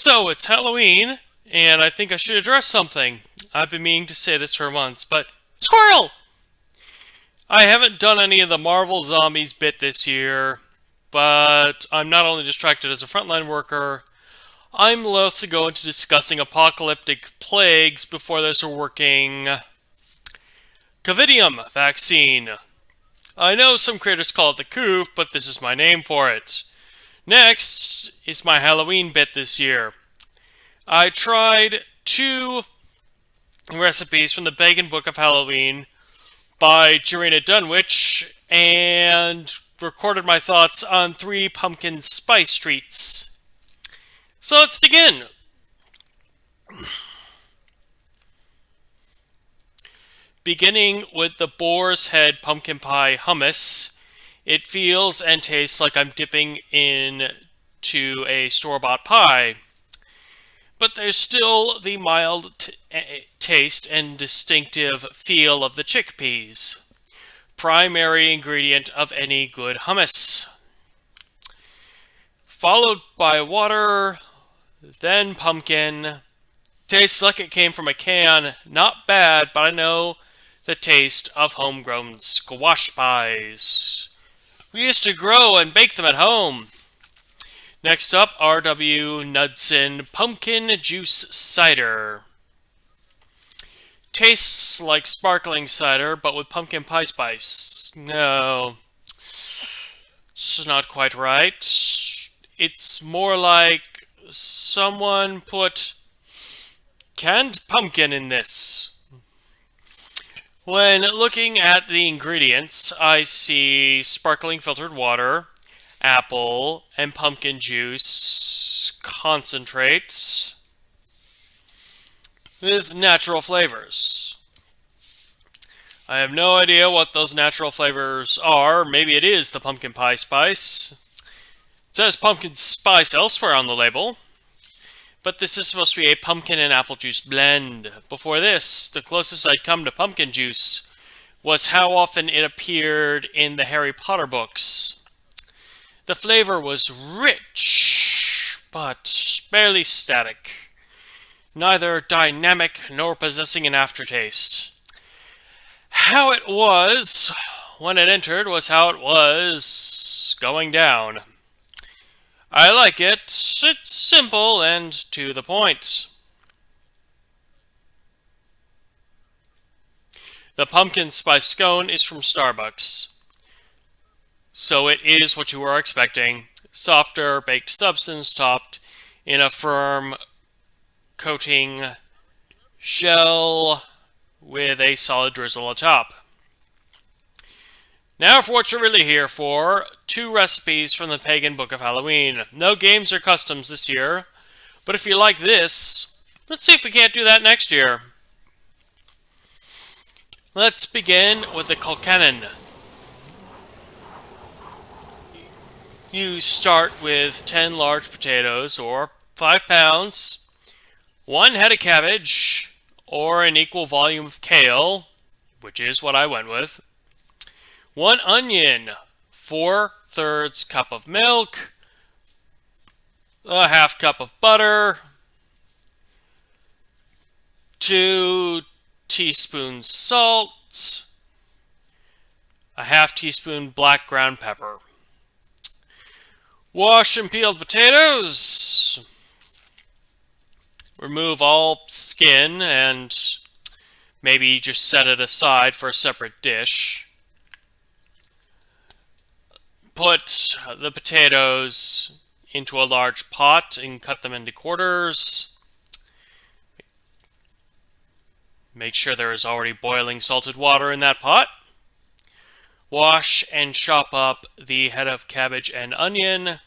So it's Halloween, and I think I should address something. I've been meaning to say this for months, but squirrel! I haven't done any of the Marvel Zombies bit this year, but I'm not only distracted as a frontline worker, I'm loath to go into discussing apocalyptic plagues before there's a working Covidium vaccine. I know some creators call it the coof, but this is my name for it. Next is my Halloween bit this year. I tried two recipes from the Pagan Book of Halloween by Jarena Dunwich and recorded my thoughts on three pumpkin spice treats. So let's begin. Beginning with the Boar's Head Pumpkin Pie Hummus, it feels and tastes like I'm dipping into a store-bought pie. But there's still the mild taste and distinctive feel of the chickpeas, primary ingredient of any good hummus. Followed by water, then pumpkin. Tastes like it came from a can. Not bad, but I know the taste of homegrown squash pies. We used to grow and bake them at home. Next up, R.W. Knudsen Pumpkin Juice Cider. Tastes like sparkling cider, but with pumpkin pie spice. No, it's not quite right. It's more like someone put canned pumpkin in this. When looking at the ingredients, I see sparkling filtered water, apple, and pumpkin juice concentrates with natural flavors. I have no idea what those natural flavors are. Maybe it is the pumpkin pie spice. It says pumpkin spice elsewhere on the label, but this is supposed to be a pumpkin and apple juice blend. Before this, the closest I'd come to pumpkin juice was how often it appeared in the Harry Potter books. The flavor was rich, but barely static. Neither dynamic nor possessing an aftertaste. How it was when it entered was how it was going down. I like it. It's simple and to the point. The pumpkin spice scone is from Starbucks, so it is what you are expecting. Softer baked substance topped in a firm coating shell with a solid drizzle atop. Now for what you're really here for, two recipes from the Pagan Book of Halloween. No games or customs this year, but if you like this, let's see if we can't do that next year. Let's begin with the Colcannon. You start with 10 large potatoes, or 5 pounds, 1 head of cabbage, or an equal volume of kale, which is what I went with, 1 onion, 4/3 cup of milk, a half cup of butter, 2 teaspoons salt, a half teaspoon black ground pepper. Wash and peeled potatoes. Remove all skin and maybe just set it aside for a separate dish. Put the potatoes into a large pot and cut them into quarters. Make sure there is already boiling salted water in that pot. Wash and chop up the head of cabbage and onion.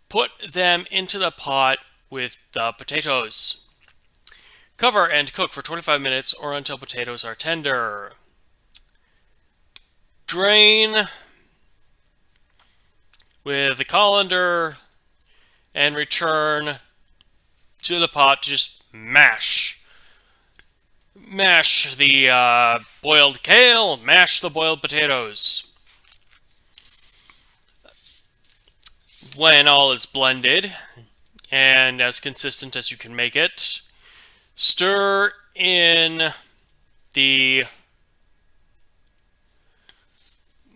Put them into the pot with the potatoes. Cover and cook for 25 minutes or until potatoes are tender. Drain with the colander and return to the pot to just mash. Mash the boiled kale, mash the boiled potatoes. When all is blended and as consistent as you can make it. Stir in the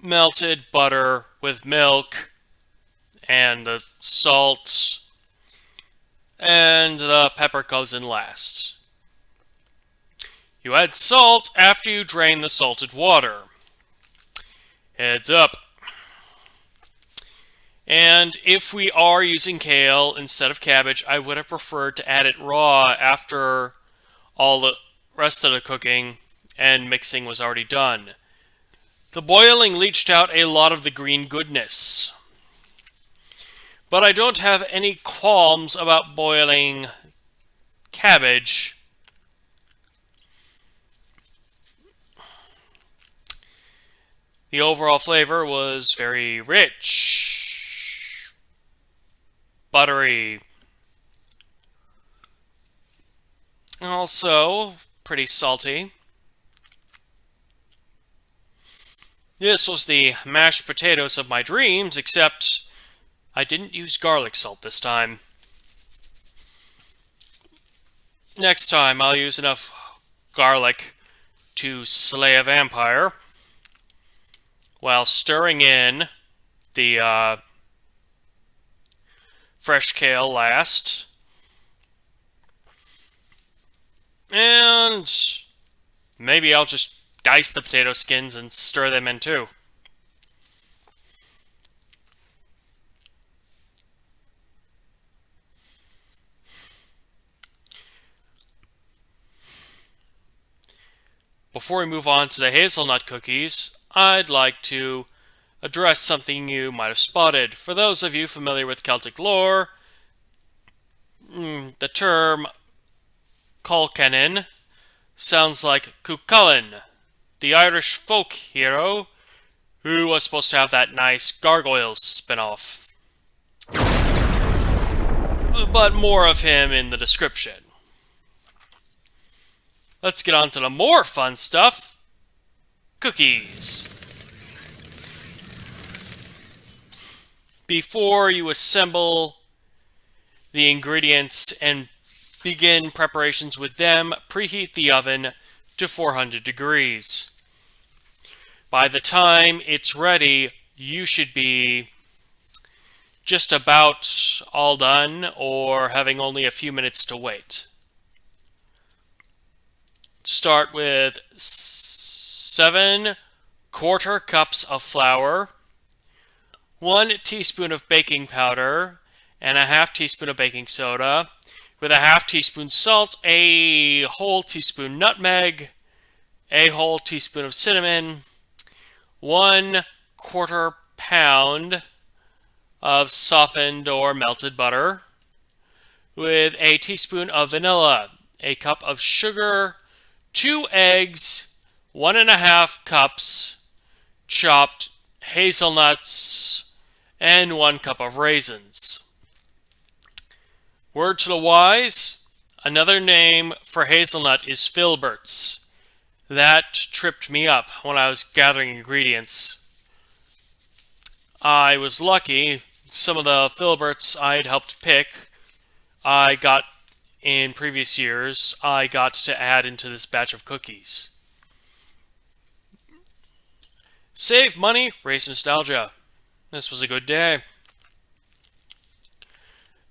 melted butter with milk and the salt, and the pepper goes in last. You add salt after you drain the salted water. Heads up. And if we are using kale instead of cabbage, I would have preferred to add it raw after all the rest of the cooking and mixing was already done. The boiling leached out a lot of the green goodness. But I don't have any qualms about boiling cabbage. The overall flavor was very rich, buttery, also pretty salty. This was the mashed potatoes of my dreams, except I didn't use garlic salt this time. Next time I'll use enough garlic to slay a vampire while stirring in the fresh kale last. And maybe I'll just dice the potato skins and stir them in too. Before we move on to the hazelnut cookies, I'd like to address something you might have spotted. For those of you familiar with Celtic lore, the term Colcanin sounds like Cuchulainn, the Irish folk hero who was supposed to have that nice Gargoyles spin-off. But more of him in the description. Let's get on to the more fun stuff. Cookies. Before you assemble the ingredients and begin preparations with them, preheat the oven to 400 degrees. By the time it's ready, you should be just about all done or having only a few minutes to wait. Start with 7 1/4 cups of flour, 1 teaspoon of baking powder, and a 1/2 teaspoon of baking soda, with a 1/2 teaspoon salt, a whole teaspoon nutmeg, a whole teaspoon of cinnamon, 1/4 pound of softened or melted butter, with a teaspoon of vanilla, a cup of sugar, 2 eggs, 1½ cups chopped hazelnuts, and 1 cup of raisins. Word to the wise, another name for hazelnut is filberts. That tripped me up when I was gathering ingredients. I was lucky. Some of the filberts I had helped pick, I got in previous years, I got to add into this batch of cookies. Save money, race nostalgia. This was a good day.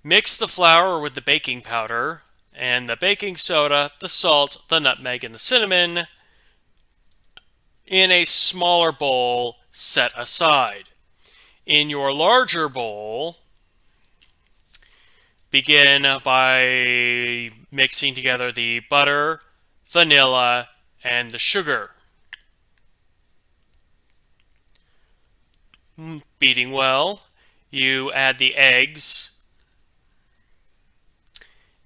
Mix the flour with the baking powder and the baking soda, the salt, the nutmeg, and the cinnamon in a smaller bowl set aside. In your larger bowl, begin by mixing together the butter, vanilla, and the sugar. Beating well, you add the eggs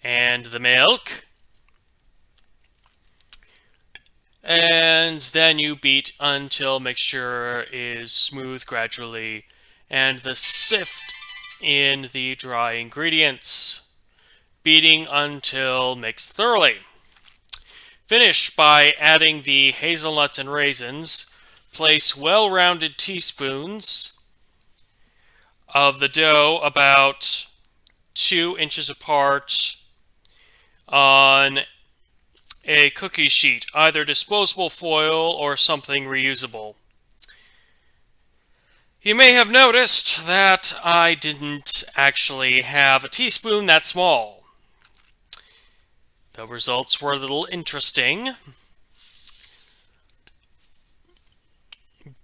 and the milk, and then you beat until mixture is smooth gradually, and the sift in the dry ingredients, beating until mixed thoroughly. Finish by adding the hazelnuts and raisins. Place well-rounded teaspoons of the dough about 2 inches apart on a cookie sheet, either disposable foil or something reusable. You may have noticed that I didn't actually have a teaspoon that small. The results were a little interesting,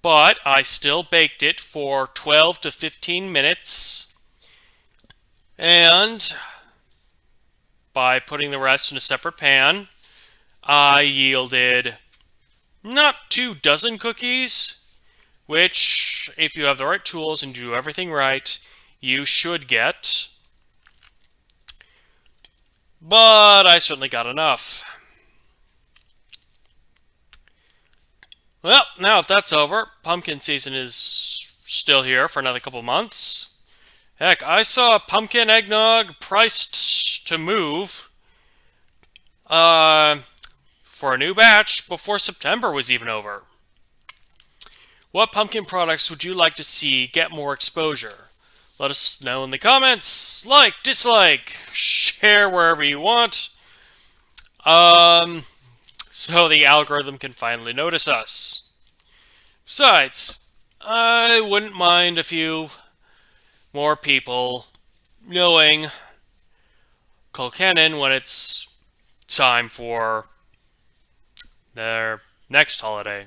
but I still baked it for 12 to 15 minutes, and by putting the rest in a separate pan, I yielded not 24 cookies, which, if you have the right tools and do everything right, you should get. But I certainly got enough. Well, now that that's over, pumpkin season is still here for another couple months. Heck, I saw pumpkin eggnog priced to move for a new batch before September was even over. What pumpkin products would you like to see get more exposure? Let us know in the comments. Like, dislike, share wherever you want. So the algorithm can finally notice us. Besides, I wouldn't mind a few more people knowing Kilkennon when it's time for their next holiday.